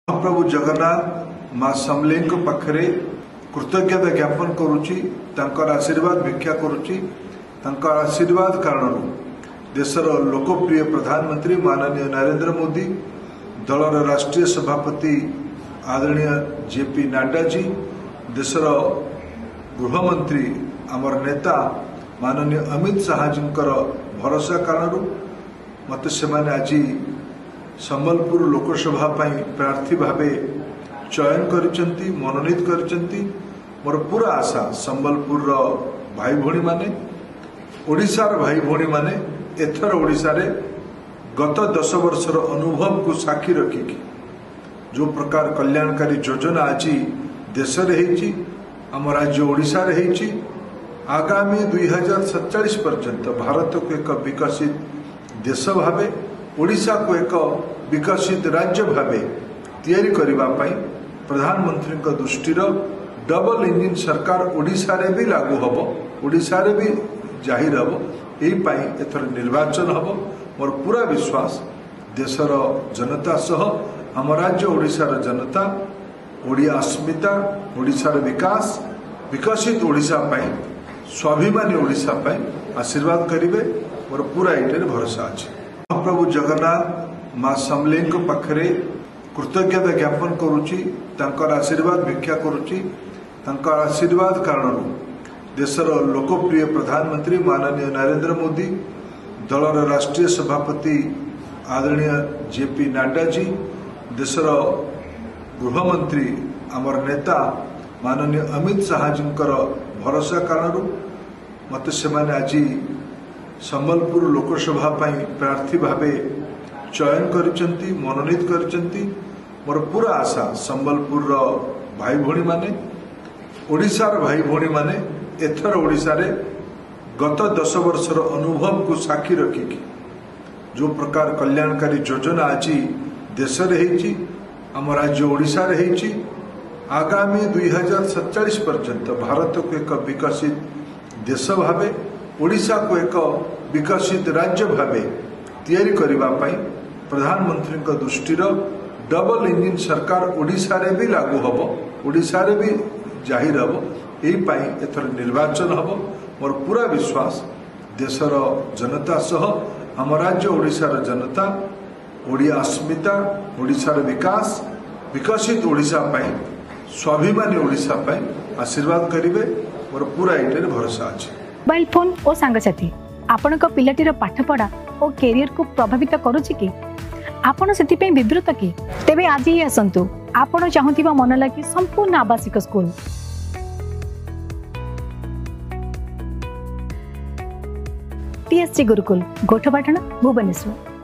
प्रभु जगन्नाथ माँ समलेई पाखरे कृतज्ञता ज्ञापन करुच्ची तांकर आशीर्वाद भिक्षा करुच्ची तांकर आशीर्वाद कारण देशर लोकप्रिय प्रधानमंत्री माननीय नरेंद्र मोदी दलर राष्ट्रीय सभापति आदरणीय जेपी नड्डा जी देशर गृहमंत्री आमर नेता माननीय अमित शाह जी भरोसा कारण मत से आज संबलपुर लोकसभा प्रार्थी भावे चयन करिसेंती मनोनीत करिसेंती। मोर पूरा आशा संबलपुर भाई भौणी माने ओडिशार भाई भौणी माने एथर ओडिशा रे गत 10 वर्षर अनुभव को साक्षी रखिकी जो प्रकार कल्याणकारी योजना आज देश रे आम राज्य ओडिशा रे आगामी 2047 पर्यंत भारत को एक विकसित देश भावे ओडिशा को एक विकसित राज्य भावे तैयारी करिबा पई प्रधानमंत्री दृष्टि डबल इंजिन सरकार ओडिशा रे भी लागू हबो ओडिशा रे भी जाहिर हबो एई एथर निर्वाचन हबो। मोर पूरा विश्वास देशर जनता सह आम राज्य ओडिशार जनता ओडिया अस्मिता ओडिशार विकास विकसित ओडिशा पई स्वाभिमानी ओडिशा पई आशीर्वाद करिवे मोर पूरा एटे भरोसा अछि। प्रभु जगन्नाथ माँ समलेई पाखरे कृतज्ञता ज्ञापन करुच्ची तांकर आशीर्वाद भिक्षा करुच्ची तांकर आशीर्वाद कारण देशर लोकप्रिय प्रधानमंत्री माननीय नरेंद्र मोदी दलर राष्ट्रीय सभापति आदरणीय जेपी नड्डा जी देशर गृहमंत्री आमर नेता माननीय अमित शाह जी भरोसा कारण मत से आज संबलपुर लोकसभा प्रार्थी भावे चयन करिसेंती मनोनीत करिसेंती। मोर पूरा आशा संबलपुर भाई भौणी माने ओडिशार भाई भौणी माने एथर ओडिशा रे गत 10 वर्षर अनुभव को साक्षी रखिकी जो प्रकार कल्याणकारी योजना आज देश रे आम राज्य ओडिशा रे आगामी 2047 पर्यंत भारत को एक विकसित देश भावे ओडिशा को एक विकसित राज्य भावे तैयारी करिबा पई प्रधानमंत्री दृष्टि डबल इंजिन सरकार ओडिशा रे भी लागू हबो ओडिशा रे भी जाहिर हबो एई एथर निर्वाचन हबो। मोर पूरा विश्वास देशर जनता सह आम राज्य ओडिशार जनता ओडिया अस्मिता ओडिशार विकास विकसित ओडिशा पई स्वाभिमानी ओडिशा पई आशीर्वाद करिवे मोर पूरा एटे भरोसा अछि। मोबाइल फोन और सांगसाथी आपण पिलाटीर पाठपढ़ा और कैरियर को प्रभावित करुच्ची कि आपण से विवृत कि तेबे आज ही आसतु आपण चाहूबा मन लगी संपूर्ण आवासिक स्कूल टीएससी गुरुकुल गोठपाटण भुवनेश्वर।